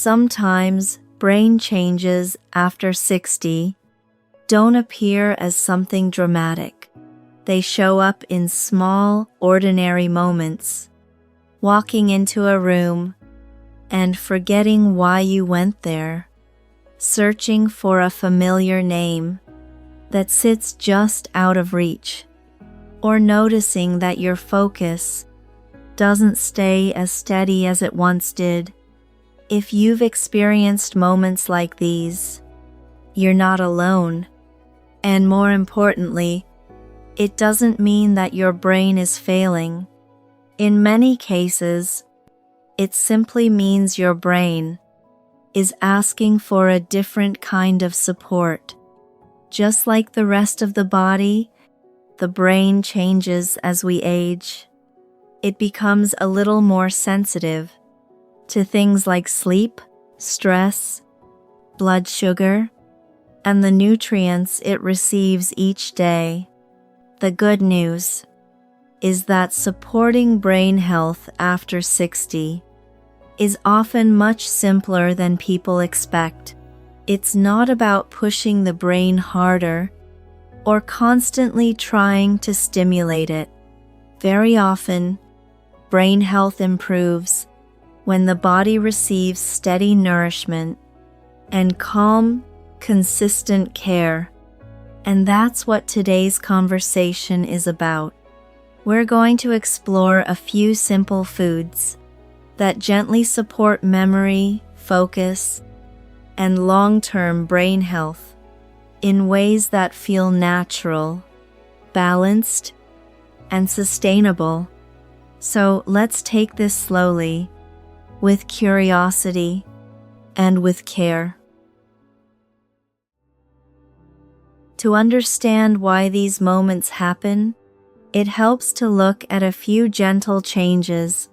Sometimes brain changes after 60 don't appear as something dramatic. They show up in small, ordinary moments. Walking into a room and forgetting why you went there. Searching for a familiar name that sits just out of reach. Or noticing that your focus doesn't stay as steady as it once did. If you've experienced moments like these, you're not alone. And more importantly, it doesn't mean that your brain is failing. In many cases, it simply means your brain is asking for a different kind of support. Just like the rest of the body, the brain changes as we age. It becomes a little more sensitive to things like sleep, stress, blood sugar, and the nutrients it receives each day. The good news is that supporting brain health after 60 is often much simpler than people expect. It's not about pushing the brain harder or constantly trying to stimulate it. Very often, brain health improves when the body receives steady nourishment and calm, consistent care. And that's what today's conversation is about. We're going to explore a few simple foods that gently support memory, focus, and long-term brain health in ways that feel natural, balanced, and sustainable. So let's take this slowly, with curiosity, and with care. To understand why these moments happen, it helps to look at a few gentle changes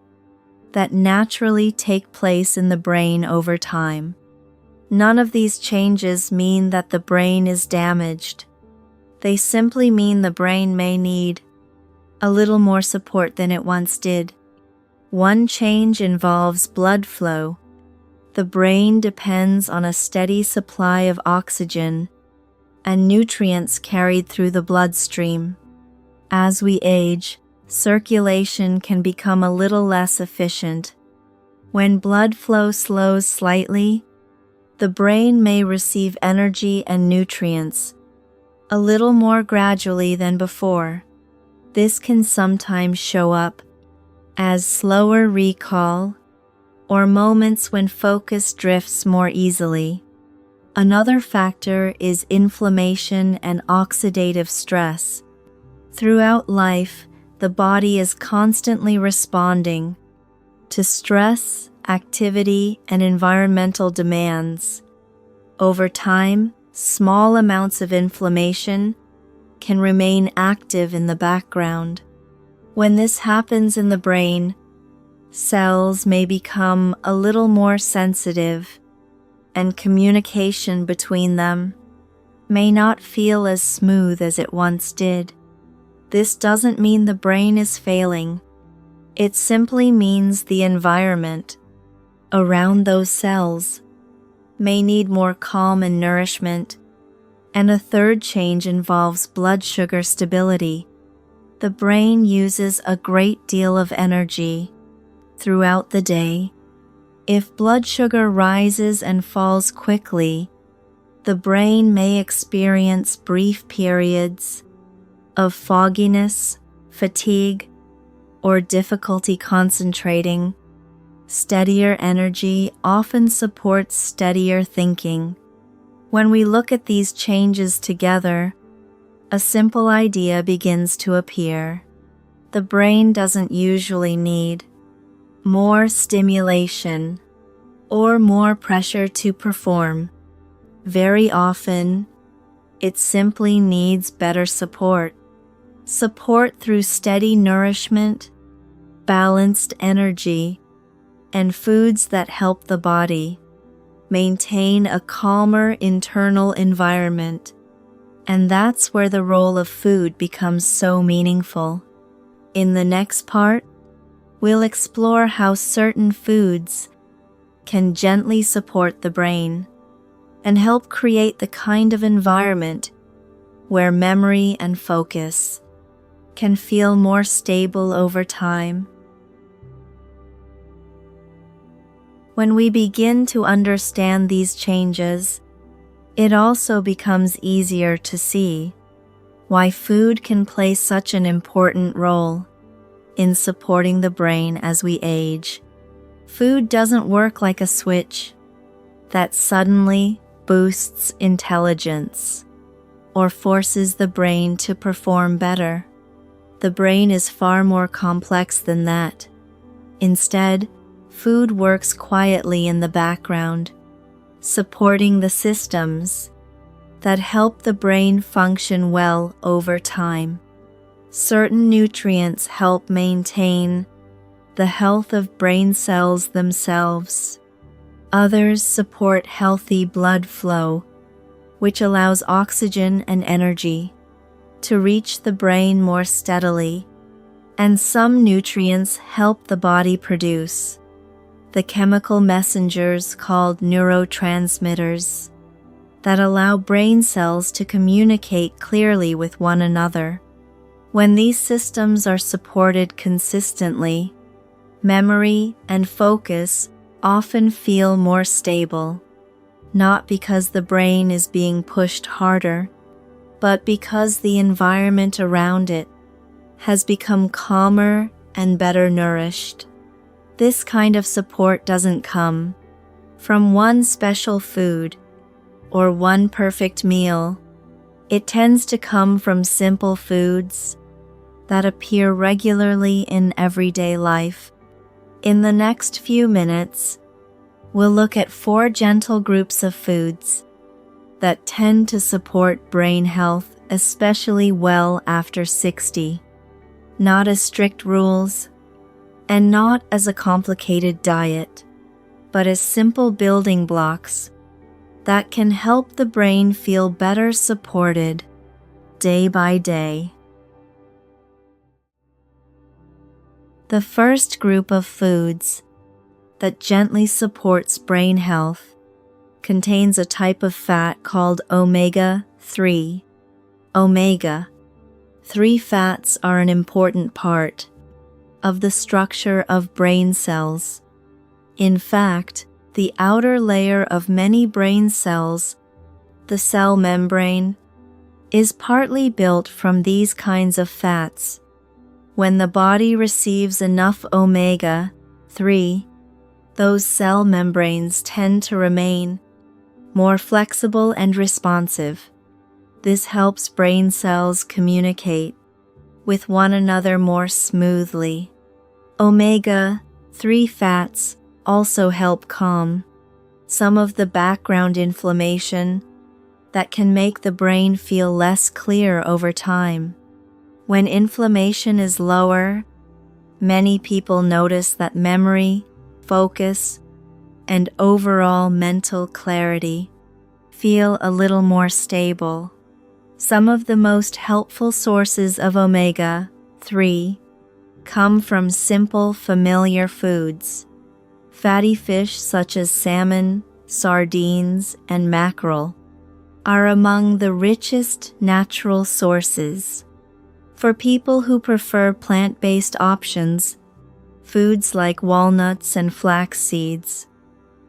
that naturally take place in the brain over time. None of these changes mean that the brain is damaged. They simply mean the brain may need a little more support than it once did. One change involves blood flow. The brain depends on a steady supply of oxygen and nutrients carried through the bloodstream. As we age, circulation can become a little less efficient. When blood flow slows slightly, the brain may receive energy and nutrients a little more gradually than before. This can sometimes show up as slower recall or moments when focus drifts more easily. Another factor is inflammation and oxidative stress. Throughout life, the body is constantly responding to stress, activity, and environmental demands. Over time, small amounts of inflammation can remain active in the background. When this happens in the brain, cells may become a little more sensitive, and communication between them may not feel as smooth as it once did. This doesn't mean the brain is failing. It simply means the environment around those cells may need more calm and nourishment. And a third change involves blood sugar stability. The brain uses a great deal of energy throughout the day. If blood sugar rises and falls quickly, the brain may experience brief periods of fogginess, fatigue, or difficulty concentrating. Steadier energy often supports steadier thinking. When we look at these changes together, a simple idea begins to appear. The brain doesn't usually need more stimulation or more pressure to perform. Very often, it simply needs better support. Support through steady nourishment, balanced energy, and foods that help the body maintain a calmer internal environment. And that's where the role of food becomes so meaningful. In the next part, we'll explore how certain foods can gently support the brain and help create the kind of environment where memory and focus can feel more stable over time. When we begin to understand these changes, it also becomes easier to see why food can play such an important role in supporting the brain as we age. Food doesn't work like a switch that suddenly boosts intelligence or forces the brain to perform better. The brain is far more complex than that. Instead, food works quietly in the background, supporting the systems that help the brain function well over time. Certain nutrients help maintain the health of brain cells themselves. Others support healthy blood flow, which allows oxygen and energy to reach the brain more steadily. And some nutrients help the body produce the chemical messengers called neurotransmitters that allow brain cells to communicate clearly with one another. When these systems are supported consistently, memory and focus often feel more stable, not because the brain is being pushed harder, but because the environment around it has become calmer and better nourished. This kind of support doesn't come from one special food or one perfect meal. It tends to come from simple foods that appear regularly in everyday life. In the next few minutes, we'll look at 4 gentle groups of foods that tend to support brain health especially well after 60. Not as strict rules, and not as a complicated diet, but as simple building blocks that can help the brain feel better supported day by day. The first group of foods that gently supports brain health contains a type of fat called omega-3. Omega-3 fats are an important part of the structure of brain cells. In fact, the outer layer of many brain cells, the cell membrane, is partly built from these kinds of fats. When the body receives enough omega-3, those cell membranes tend to remain more flexible and responsive. This helps brain cells communicate with one another more smoothly. Omega-3 fats also help calm some of the background inflammation that can make the brain feel less clear over time. When inflammation is lower, many people notice that memory, focus, and overall mental clarity feel a little more stable. Some of the most helpful sources of omega-3 come from simple, familiar foods. Fatty fish such as salmon, sardines, and mackerel are among the richest natural sources. For people who prefer plant-based options, foods like walnuts and flax seeds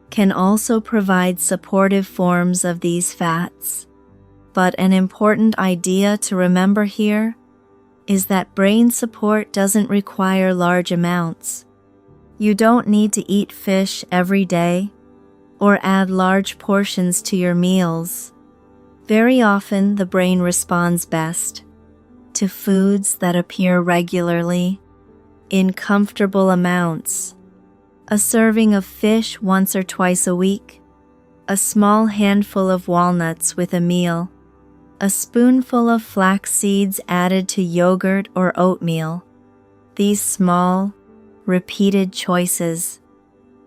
can also provide supportive forms of these fats. But an important idea to remember here is that brain support doesn't require large amounts. You don't need to eat fish every day or add large portions to your meals. Very often, the brain responds best to foods that appear regularly in comfortable amounts. A serving of fish once or twice a week, a small handful of walnuts with a meal, a spoonful of flax seeds added to yogurt or oatmeal. These small, repeated choices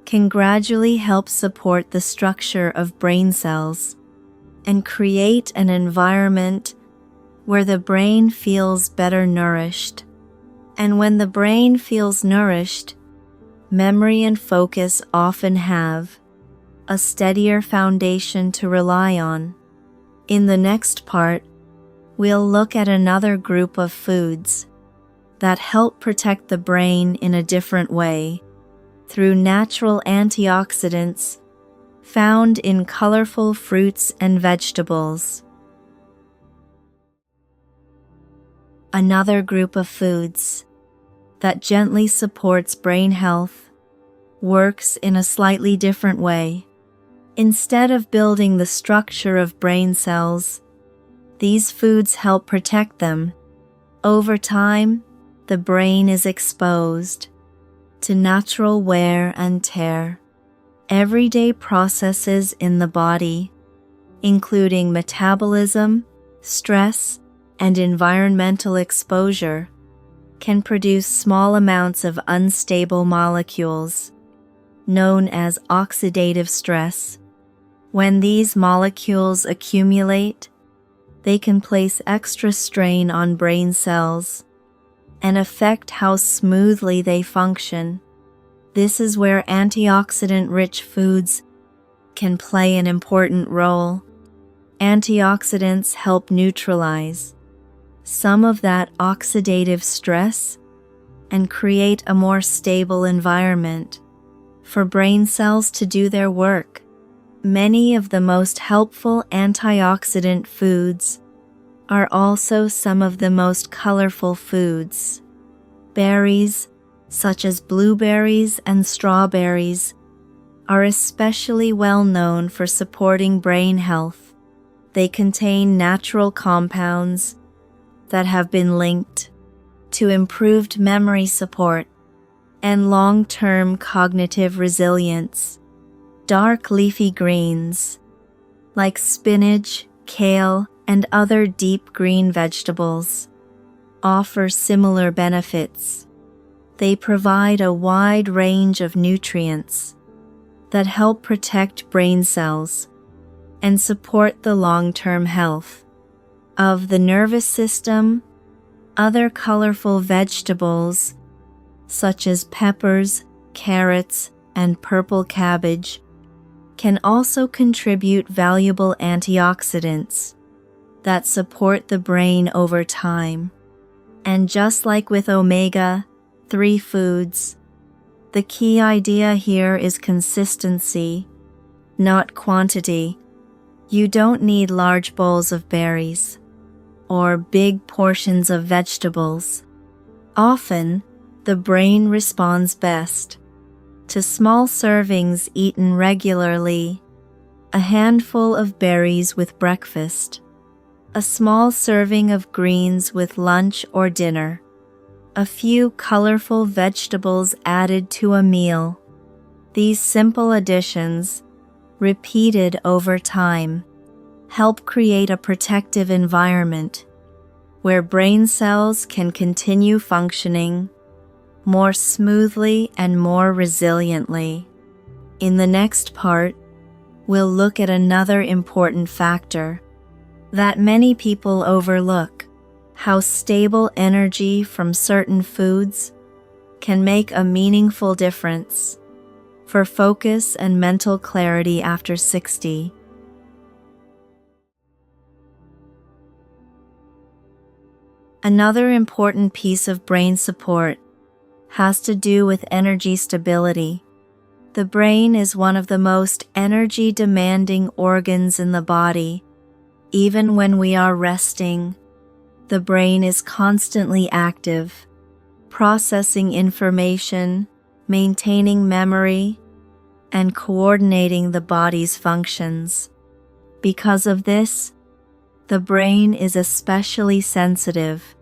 can gradually help support the structure of brain cells and create an environment where the brain feels better nourished. And when the brain feels nourished, memory and focus often have a steadier foundation to rely on. In the next part, we'll look at another group of foods that help protect the brain in a different way through natural antioxidants found in colorful fruits and vegetables. Another group of foods that gently supports brain health works in a slightly different way. Instead of building the structure of brain cells, these foods help protect them. Over time, the brain is exposed to natural wear and tear. Everyday processes in the body, including metabolism, stress, and environmental exposure, can produce small amounts of unstable molecules, known as oxidative stress. When these molecules accumulate, they can place extra strain on brain cells and affect how smoothly they function. This is where antioxidant-rich foods can play an important role. Antioxidants help neutralize some of that oxidative stress and create a more stable environment for brain cells to do their work. Many of the most helpful antioxidant foods are also some of the most colorful foods. Berries, such as blueberries and strawberries, are especially well known for supporting brain health. They contain natural compounds that have been linked to improved memory support and long-term cognitive resilience. Dark leafy greens, like spinach, kale, and other deep green vegetables, offer similar benefits. They provide a wide range of nutrients that help protect brain cells and support the long-term health of the nervous system. Other colorful vegetables, such as peppers, carrots, and purple cabbage, can also contribute valuable antioxidants that support the brain over time. And just like with omega-3 foods, the key idea here is consistency, not quantity. You don't need large bowls of berries or big portions of vegetables. Often, the brain responds best to small servings eaten regularly. A handful of berries with breakfast, a small serving of greens with lunch or dinner, a few colorful vegetables added to a meal. These simple additions, repeated over time, help create a protective environment where brain cells can continue functioning more smoothly and more resiliently. In the next part, we'll look at another important factor that many people overlook: how stable energy from certain foods can make a meaningful difference for focus and mental clarity after 60. Another important piece of brain support has to do with energy stability. The brain is one of the most energy-demanding organs in the body. Even when we are resting, the brain is constantly active, processing information, maintaining memory, and coordinating the body's functions. Because of this, the brain is especially sensitive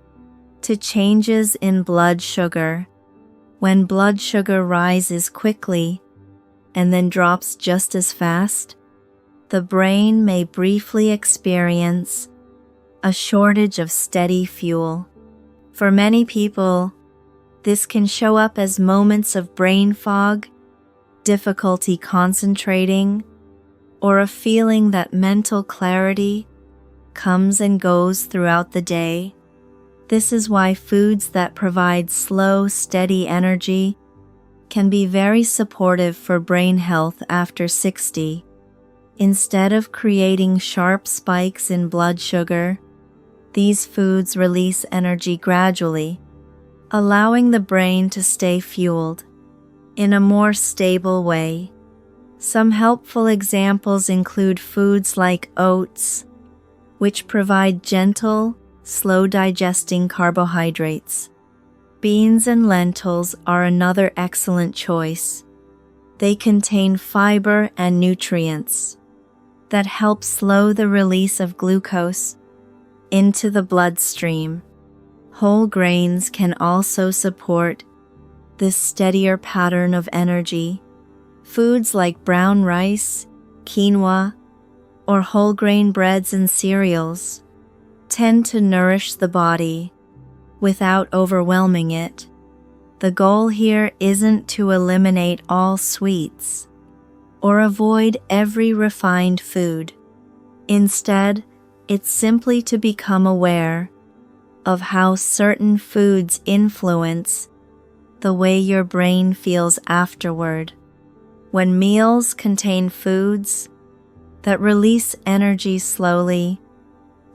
to changes in blood sugar. When blood sugar rises quickly and then drops just as fast, the brain may briefly experience a shortage of steady fuel. For many people, this can show up as moments of brain fog, difficulty concentrating, or a feeling that mental clarity comes and goes throughout the day. This is why foods that provide slow, steady energy can be very supportive for brain health after 60. Instead of creating sharp spikes in blood sugar, these foods release energy gradually, allowing the brain to stay fueled in a more stable way. Some helpful examples include foods like oats, which provide gentle, slow-digesting carbohydrates. Beans and lentils are another excellent choice. They contain fiber and nutrients that help slow the release of glucose into the bloodstream. Whole grains can also support this steadier pattern of energy. Foods like brown rice, quinoa, or whole grain breads and cereals tend to nourish the body without overwhelming it. The goal here isn't to eliminate all sweets or avoid every refined food. Instead, it's simply to become aware of how certain foods influence the way your brain feels afterward. When meals contain foods that release energy slowly,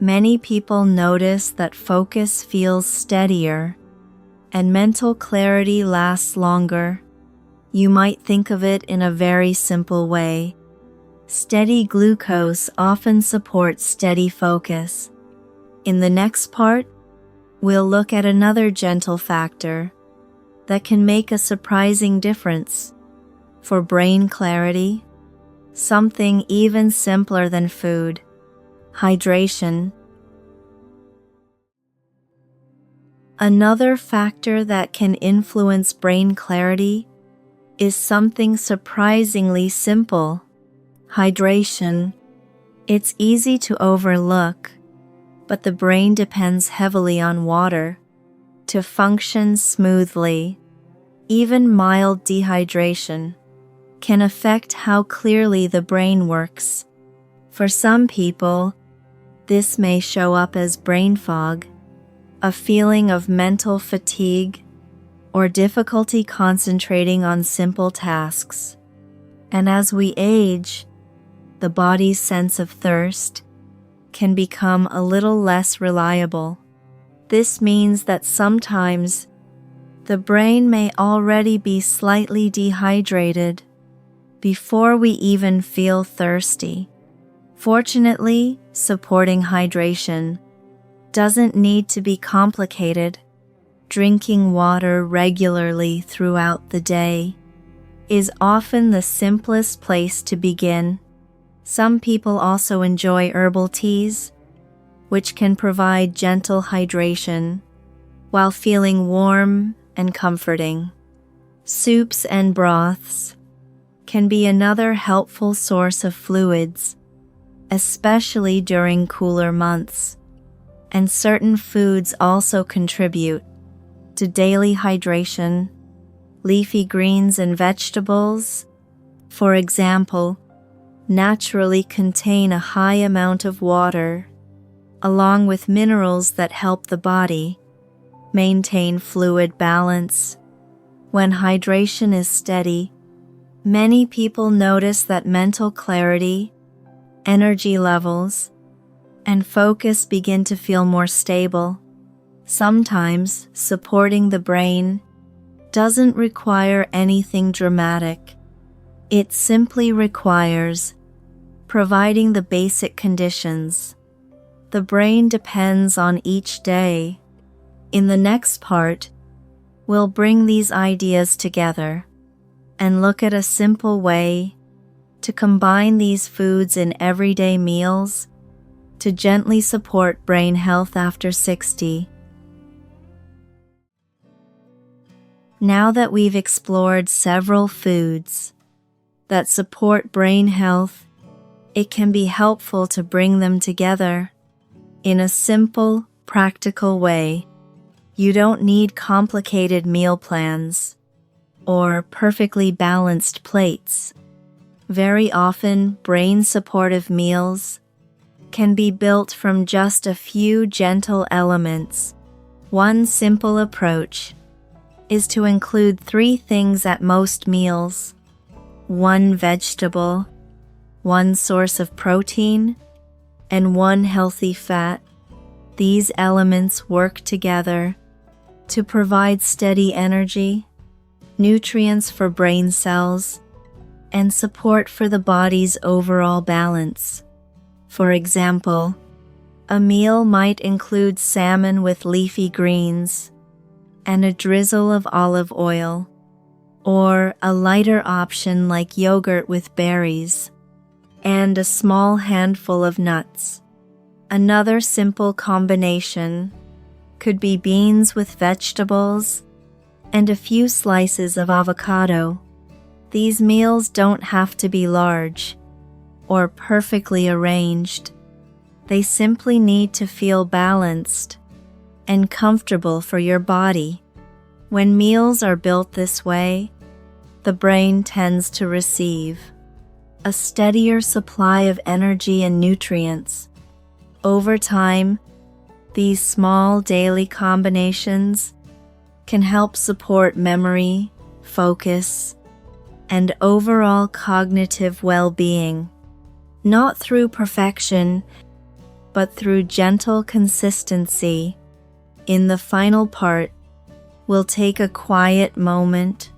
many people notice that focus feels steadier and mental clarity lasts longer. You might think of it in a very simple way. Steady glucose often supports steady focus. In the next part, we'll look at another gentle factor that can make a surprising difference for brain clarity, something even simpler than food: hydration. Another factor that can influence brain clarity is something surprisingly simple: hydration. It's easy to overlook, but the brain depends heavily on water to function smoothly. Even mild dehydration can affect how clearly the brain works. For some people, this may show up as brain fog, a feeling of mental fatigue, or difficulty concentrating on simple tasks. And as we age, the body's sense of thirst can become a little less reliable. This means that sometimes the brain may already be slightly dehydrated before we even feel thirsty. Fortunately, supporting hydration doesn't need to be complicated. Drinking water regularly throughout the day is often the simplest place to begin. Some people also enjoy herbal teas, which can provide gentle hydration while feeling warm and comforting. Soups and broths can be another helpful source of fluids, especially during cooler months. And certain foods also contribute to daily hydration. Leafy greens and vegetables, for example, naturally contain a high amount of water, along with minerals that help the body maintain fluid balance. When hydration is steady, many people notice that mental clarity, energy levels, and focus begin to feel more stable. Sometimes supporting the brain doesn't require anything dramatic. It simply requires providing the basic conditions. The brain depends on each day. In the next part, we'll bring these ideas together and look at a simple way to combine these foods in everyday meals to gently support brain health after 60. Now that we've explored several foods that support brain health, it can be helpful to bring them together in a simple, practical way. You don't need complicated meal plans or perfectly balanced plates. Very often, brain-supportive meals can be built from just a few gentle elements. One simple approach is to include 3 things at most meals: 1 vegetable, 1 source of protein, and 1 healthy fat. These elements work together to provide steady energy, nutrients for brain cells, and support for the body's overall balance. For example, a meal might include salmon with leafy greens and a drizzle of olive oil, or a lighter option like yogurt with berries and a small handful of nuts. Another simple combination could be beans with vegetables and a few slices of avocado. These meals don't have to be large or perfectly arranged. They simply need to feel balanced and comfortable for your body. When meals are built this way, the brain tends to receive a steadier supply of energy and nutrients. Over time, these small daily combinations can help support memory, focus, and overall cognitive well-being, not through perfection, but through gentle consistency. In the final part, we'll take a quiet moment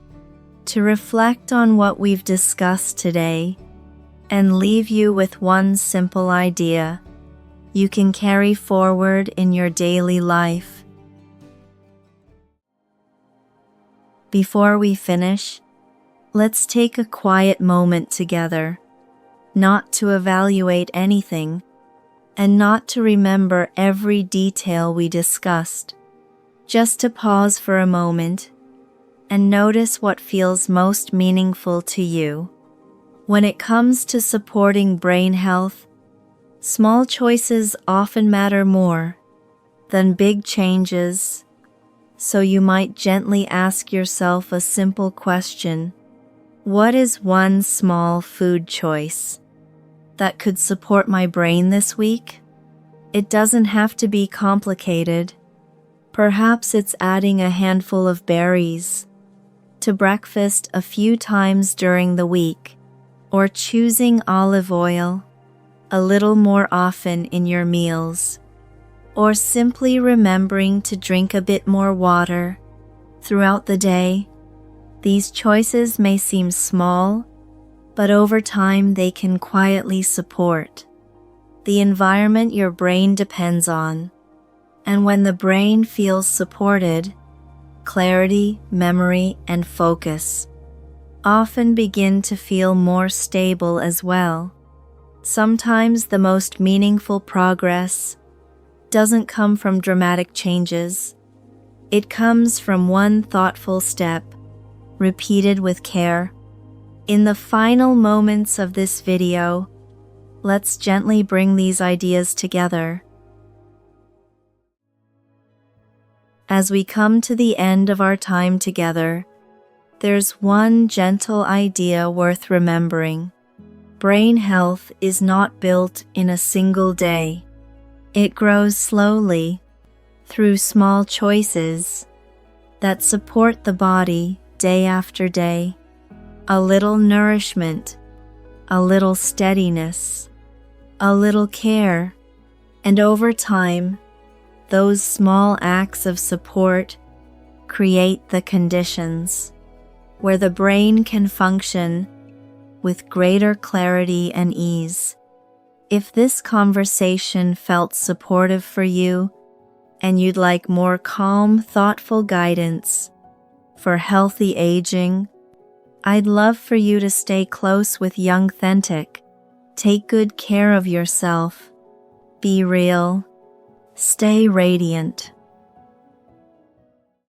to reflect on what we've discussed today and leave you with one simple idea you can carry forward in your daily life. Before we finish, let's take a quiet moment together, not to evaluate anything, and not to remember every detail we discussed, just to pause for a moment and notice what feels most meaningful to you. When it comes to supporting brain health, small choices often matter more than big changes, so you might gently ask yourself a simple question: what is one small food choice that could support my brain this week? It doesn't have to be complicated. Perhaps it's adding a handful of berries to breakfast a few times during the week, or choosing olive oil a little more often in your meals, or simply remembering to drink a bit more water throughout the day. These choices may seem small, but over time they can quietly support the environment your brain depends on. And when the brain feels supported, clarity, memory, and focus often begin to feel more stable as well. Sometimes the most meaningful progress doesn't come from dramatic changes. It comes from one thoughtful step, repeated with care. In the final moments of this video, let's gently bring these ideas together. As we come to the end of our time together, there's one gentle idea worth remembering. Brain health is not built in a single day. It grows slowly through small choices that support the body day after day. A little nourishment, a little steadiness, a little care, and over time, those small acts of support create the conditions where the brain can function with greater clarity and ease. If this conversation felt supportive for you and you'd like more calm, thoughtful guidance for healthy aging, I'd love for you to stay close with Youngthentic. Take good care of yourself. Be real. Stay radiant.